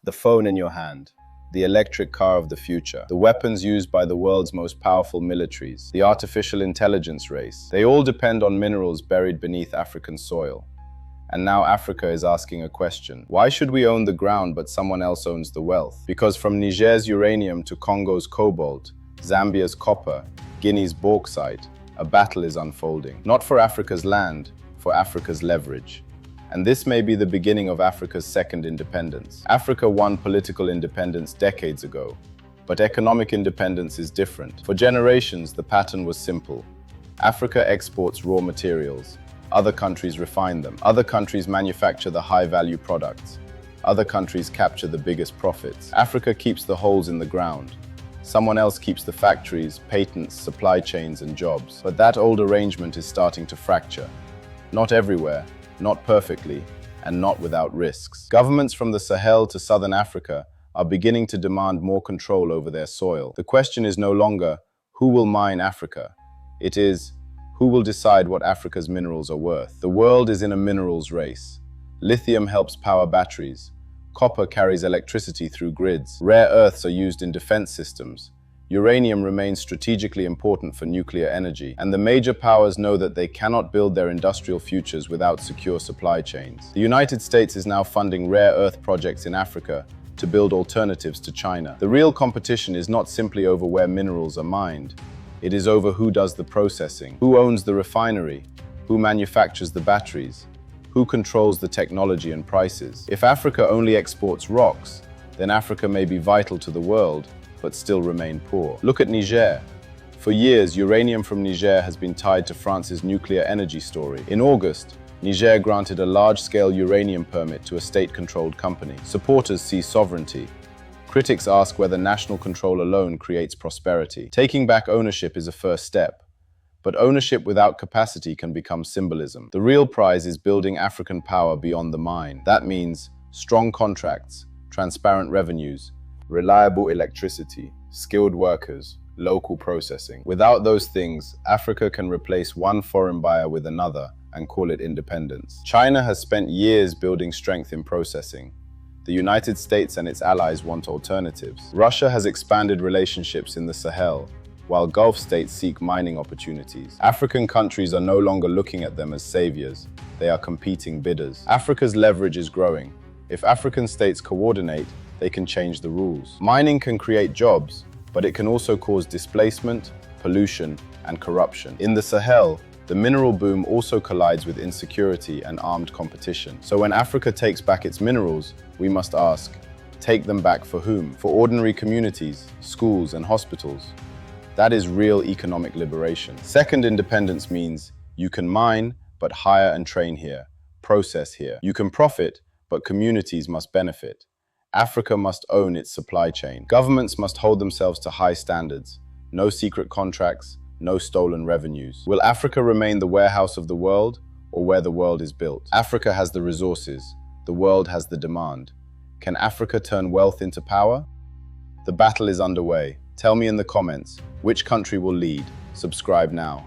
The phone in your hand, the electric car of the future, the weapons used by the world's most powerful militaries, the artificial intelligence race. They all depend on minerals buried beneath African soil. And now Africa is asking a question. Why should we own the ground but someone else owns the wealth? Because from Niger's uranium to Congo's cobalt, Zambia's copper, Guinea's bauxite, a battle is unfolding. Not for Africa's land, for Africa's leverage. And this may be the beginning of Africa's second independence. Africa won political independence decades ago, but economic independence is different. For generations, the pattern was simple. Africa exports raw materials. Other countries refine them. Other countries manufacture the high-value products. Other countries capture the biggest profits. Africa keeps the holes in the ground. Someone else keeps the factories, patents, supply chains, and jobs. But that old arrangement is starting to fracture. Not everywhere, not perfectly, and not without risks. Governments from the Sahel to southern Africa are beginning to demand more control over their soil. The question is no longer, who will mine Africa? It is, who will decide what Africa's minerals are worth? The world is in a minerals race. Lithium helps power batteries. Copper carries electricity through grids. Rare earths are used in defense systems. Uranium remains strategically important for nuclear energy, and the major powers know that they cannot build their industrial futures without secure supply chains. The United States is now funding rare earth projects in Africa to build alternatives to China. The real competition is not simply over where minerals are mined. It is over who does the processing, who owns the refinery, who manufactures the batteries, who controls the technology and prices. If Africa only exports rocks, then Africa may be vital to the world, but still remain poor. Look at Niger. For years, uranium from Niger has been tied to France's nuclear energy story. In August, Niger granted a large-scale uranium permit to a state-controlled company. Supporters see sovereignty. Critics ask whether national control alone creates prosperity. Taking back ownership is a first step, but ownership without capacity can become symbolism. The real prize is building African power beyond the mine. That means strong contracts, transparent revenues, reliable electricity, skilled workers, local processing. Without those things, Africa can replace one foreign buyer with another and call it independence. China has spent years building strength in processing. The United States and its allies want alternatives. Russia has expanded relationships in the Sahel, while Gulf states seek mining opportunities. African countries are no longer looking at them as saviors. They are competing bidders. Africa's leverage is growing. If African states coordinate, they can change the rules. Mining can create jobs, but it can also cause displacement, pollution, and corruption. In the Sahel, the mineral boom also collides with insecurity and armed competition. So when Africa takes back its minerals, we must ask, take them back for whom? For ordinary communities, schools, and hospitals. That is real economic liberation. Second independence means you can mine, but hire and train here, process here. You can profit, but communities must benefit. Africa must own its supply chain. Governments must hold themselves to high standards. No secret contracts, no stolen revenues. Will Africa remain the warehouse of the world, or where the world is built? Africa has the resources. The world has the demand. Can Africa turn wealth into power? The battle is underway. Tell me in the comments, which country will lead? Subscribe now.